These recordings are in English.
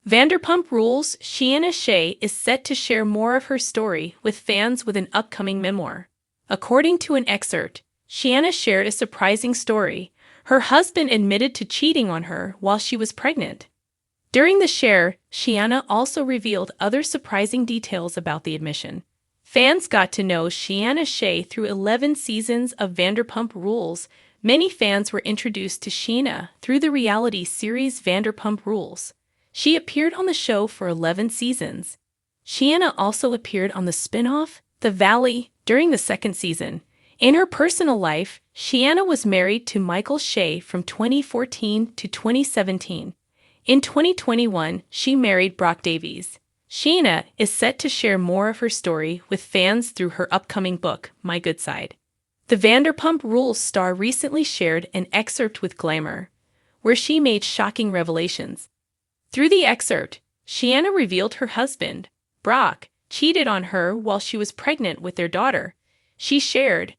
Vanderpump Rules' Scheana Shay is set to share more of her story with fans with an upcoming memoir. According to an excerpt, Scheana shared a surprising story. Her husband admitted to cheating on her while she was pregnant. During the share, Scheana also revealed other surprising details about the admission. Fans got to know Scheana Shay through 11 seasons of Vanderpump Rules. Many fans were introduced to Scheana through the reality series Vanderpump Rules. She appeared on the show for 11 seasons. Scheana also appeared on the spin-off, The Valley, during the second season. In her personal life, Scheana was married to Michael Shay from 2014 to 2017. In 2021, she married Brock Davies. Scheana is set to share more of her story with fans through her upcoming book, My Good Side. The Vanderpump Rules star recently shared an excerpt with Glamour, where she made shocking revelations. Through the excerpt, Scheana revealed her husband, Brock, cheated on her while she was pregnant with their daughter. She shared,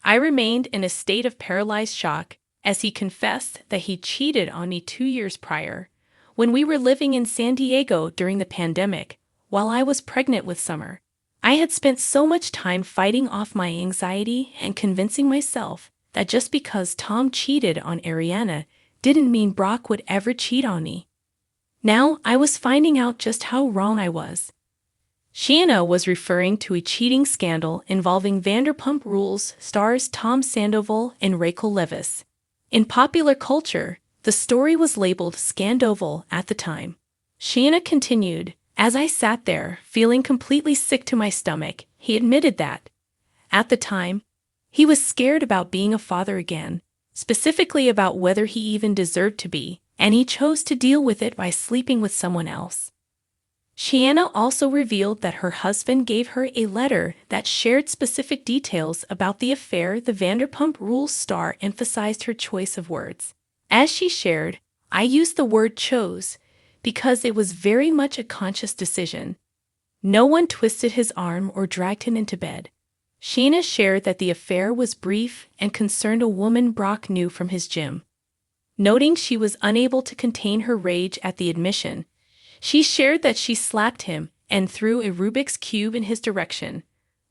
"I remained in a state of paralyzed shock as he confessed that he cheated on me 2 years prior, when we were living in San Diego during the pandemic, while I was pregnant with Summer. I had spent so much time fighting off my anxiety and convincing myself that just because Tom cheated on Ariana didn't mean Brock would ever cheat on me. Now I was finding out just how wrong I was." Scheana was referring to a cheating scandal involving Vanderpump Rules stars Tom Sandoval and Rachel Leviss. In popular culture, the story was labeled Scandoval at the time. Scheana continued, "As I sat there, feeling completely sick to my stomach, he admitted that, at the time, he was scared about being a father again, specifically about whether he even deserved to be, and he chose to deal with it by sleeping with someone else." Scheana also revealed that her husband gave her a letter that shared specific details about the affair. The Vanderpump Rules star emphasized her choice of words. As she shared, "I used the word chose because it was very much a conscious decision. No one twisted his arm or dragged him into bed." Scheana shared that the affair was brief and concerned a woman Brock knew from his gym. Noting she was unable to contain her rage at the admission, she shared that she slapped him and threw a Rubik's Cube in his direction,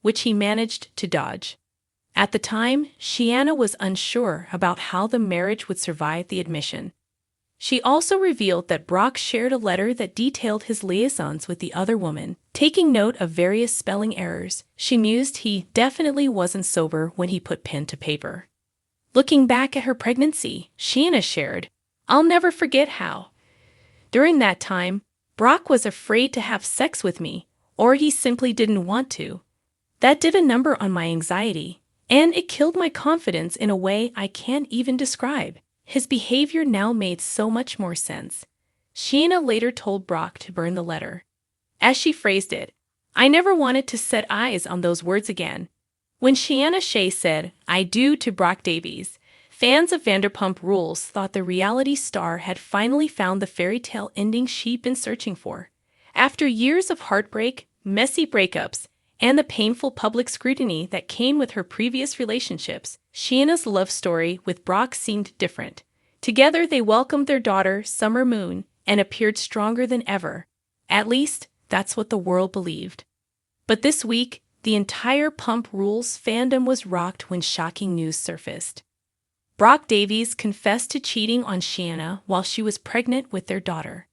which he managed to dodge. At the time, Scheana was unsure about how the marriage would survive the admission. She also revealed that Brock shared a letter that detailed his liaisons with the other woman. Taking note of various spelling errors, she mused he definitely wasn't sober when he put pen to paper. Looking back at her pregnancy, Scheana shared, "I'll never forget how, during that time, Brock was afraid to have sex with me, or he simply didn't want to. That did a number on my anxiety, and it killed my confidence in a way I can't even describe. His behavior now made so much more sense." Scheana later told Brock to burn the letter. As she phrased it, "I never wanted to set eyes on those words again." When Scheana Shay said, "I do" to Brock Davies, fans of Vanderpump Rules thought the reality star had finally found the fairy tale ending she'd been searching for. After years of heartbreak, messy breakups, and the painful public scrutiny that came with her previous relationships, Scheana's love story with Brock seemed different. Together they welcomed their daughter, Summer Moon, and appeared stronger than ever. At least, that's what the world believed. But this week, the entire Pump Rules fandom was rocked when shocking news surfaced. Brock Davies confessed to cheating on Scheana while she was pregnant with their daughter.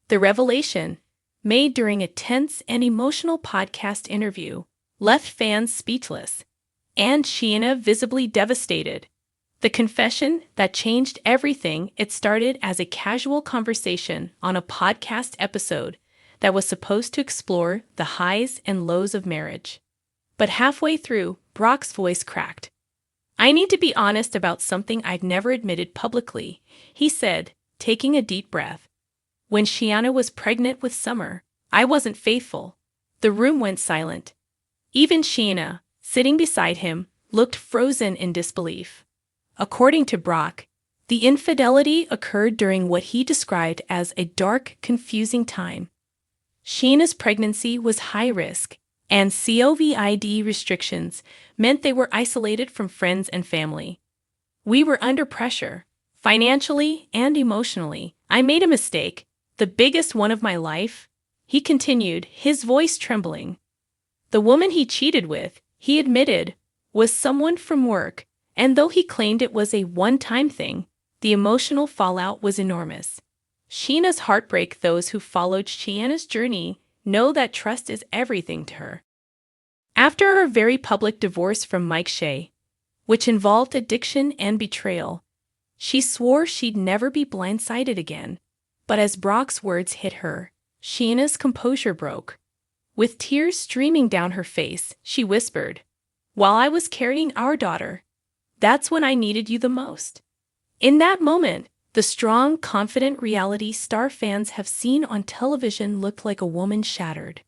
The revelation, made during a tense and emotional podcast interview, left fans speechless, and Scheana visibly devastated. The confession that changed everything. It started as a casual conversation on a podcast episode that was supposed to explore the highs and lows of marriage. But halfway through, Brock's voice cracked. "I need to be honest about something I've never admitted publicly," he said, taking a deep breath. "When Scheana was pregnant with Summer, I wasn't faithful." The room went silent. Even Scheana, sitting beside him, looked frozen in disbelief. According to Brock, the infidelity occurred during what he described as a dark, confusing time. Scheana's pregnancy was high risk, and COVID restrictions meant they were isolated from friends and family. "We were under pressure, financially and emotionally. I made a mistake," The biggest one of my life, he continued, his voice trembling. The woman he cheated with, he admitted, was someone from work, and though he claimed it was a one-time thing, the emotional fallout was enormous. Scheana's heartbreak. Those who followed Scheana's journey know that trust is everything to her. After her very public divorce from Mike Shay, which involved addiction and betrayal, she swore she'd never be blindsided again. But as Brock's words hit her, Scheana's composure broke. With tears streaming down her face, she whispered, "While I was carrying our daughter, that's when I needed you the most." In that moment, the strong, confident reality star fans have seen on television looked like a woman shattered.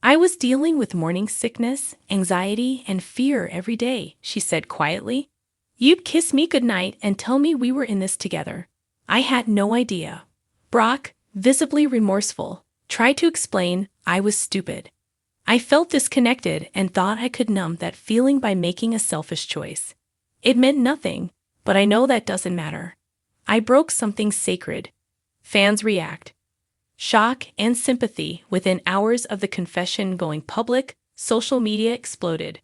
"I was dealing with morning sickness, anxiety, and fear every day," she said quietly. "You'd kiss me goodnight and tell me we were in this together. I had no idea." Brock, visibly remorseful, tried to explain, "I was stupid. I felt disconnected and thought I could numb that feeling by making a selfish choice. It meant nothing, but I know that doesn't matter. I broke something sacred." Fans react. Shock and sympathy. Within hours of the confession going public, social media exploded.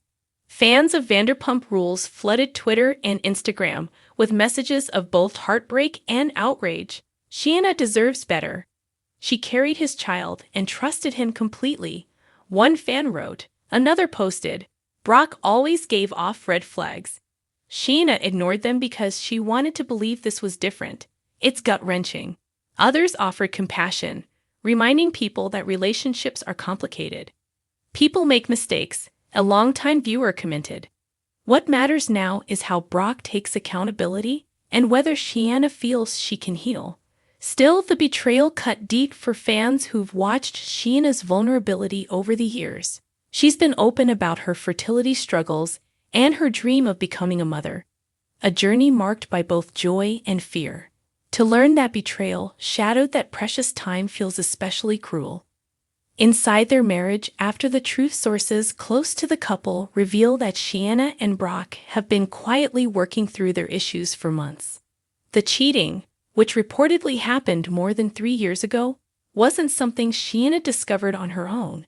Fans of Vanderpump Rules flooded Twitter and Instagram with messages of both heartbreak and outrage. Scheana deserves better. She carried his child and trusted him completely, one fan wrote. Another posted, "Brock always gave off red flags. Scheana ignored them because she wanted to believe this was different. It's gut-wrenching." Others offered compassion, reminding people that relationships are complicated. "People make mistakes," a longtime viewer commented. "What matters now is how Brock takes accountability and whether Scheana feels she can heal." Still, the betrayal cut deep for fans who've watched Scheana's vulnerability over the years. She's been open about her fertility struggles and her dream of becoming a mother, a journey marked by both joy and fear. To learn that betrayal shadowed that precious time feels especially cruel. Inside their marriage, after the truth, sources close to the couple reveal that Scheana and Brock have been quietly working through their issues for months. The cheating, which reportedly happened more than 3 years ago, wasn't something Scheana discovered on her own.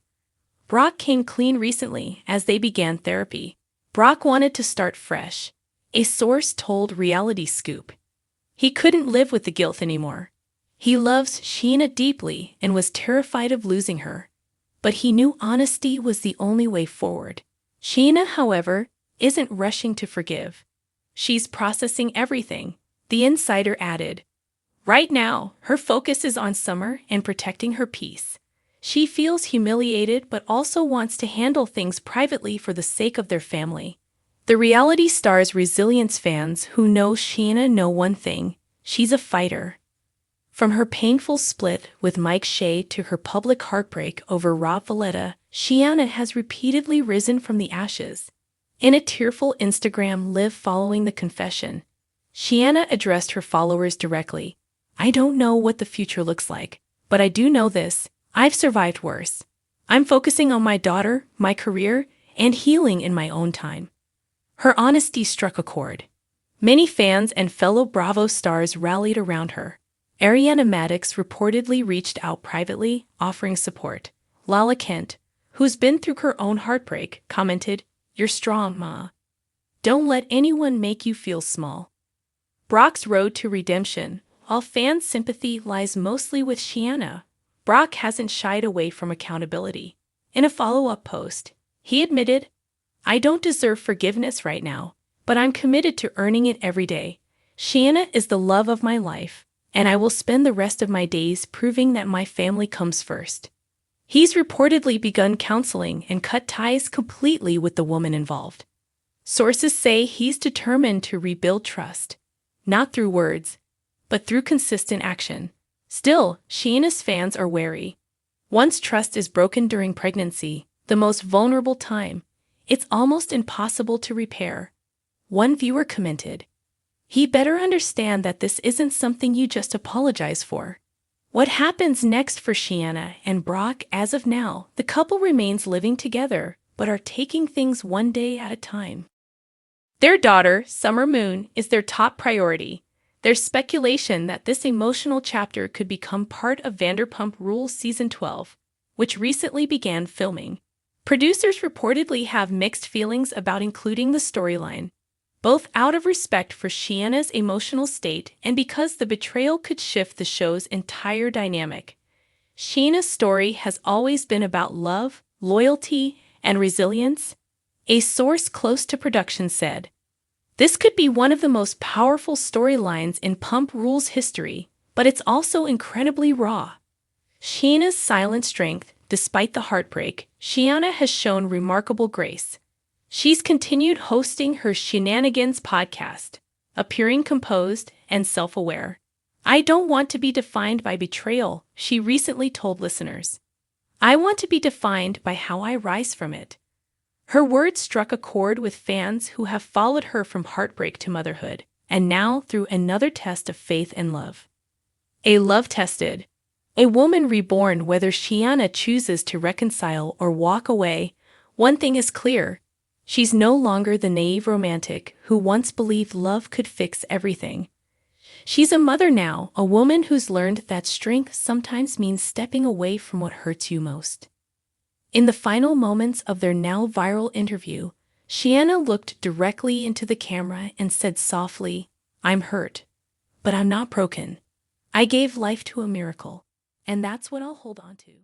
Brock came clean recently as they began therapy. Brock wanted to start fresh, a source told Reality Scoop. He couldn't live with the guilt anymore. He loves Scheana deeply and was terrified of losing her. But he knew honesty was the only way forward. Scheana, however, isn't rushing to forgive. She's processing everything, the insider added. Right now, her focus is on Summer and protecting her peace. She feels humiliated but also wants to handle things privately for the sake of their family. The reality star's resilience. Fans who know Scheana know one thing: she's a fighter. From her painful split with Mike Shay to her public heartbreak over Rob Valletta, Scheana has repeatedly risen from the ashes. In a tearful Instagram live following the confession, Scheana addressed her followers directly. "I don't know what the future looks like, but I do know this: I've survived worse. I'm focusing on my daughter, my career, and healing in my own time." Her honesty struck a chord. Many fans and fellow Bravo stars rallied around her. Ariana Madix reportedly reached out privately, offering support. Lala Kent, who's been through her own heartbreak, commented, "You're strong, Ma. Don't let anyone make you feel small." Brock's road to redemption. While fans' sympathy lies mostly with Scheana, Brock hasn't shied away from accountability. In a follow-up post, he admitted, "I don't deserve forgiveness right now, but I'm committed to earning it every day. Scheana is the love of my life, and I will spend the rest of my days proving that my family comes first." He's reportedly begun counseling and cut ties completely with the woman involved. Sources say he's determined to rebuild trust, not through words, but through consistent action. Still, Scheana's fans are wary. Once trust is broken during pregnancy, the most vulnerable time, it's almost impossible to repair. One viewer commented, "He better understand that this isn't something you just apologize for." What happens next for Scheana and Brock? As of now, the couple remains living together, but are taking things one day at a time. Their daughter, Summer Moon, is their top priority. There's speculation that this emotional chapter could become part of Vanderpump Rules Season 12, which recently began filming. Producers reportedly have mixed feelings about including the storyline, both out of respect for Scheana's emotional state and because the betrayal could shift the show's entire dynamic. Scheana's story has always been about love, loyalty, and resilience, a source close to production said. This could be one of the most powerful storylines in Pump Rules history, but it's also incredibly raw. Scheana's silent strength, despite the heartbreak, Scheana has shown remarkable grace. She's continued hosting her Shenanigans podcast, appearing composed and self-aware. I don't want to be defined by betrayal, she recently told listeners. I want to be defined by how I rise from it. Her words struck a chord with fans who have followed her from heartbreak to motherhood, and now through another test of faith and love. A love tested. A woman reborn. Whether Scheana chooses to reconcile or walk away, one thing is clear. She's no longer the naive romantic who once believed love could fix everything. She's a mother now, a woman who's learned that strength sometimes means stepping away from what hurts you most. In the final moments of their now viral interview, Scheana looked directly into the camera and said softly, "I'm hurt, but I'm not broken. I gave life to a miracle, and that's what I'll hold on to."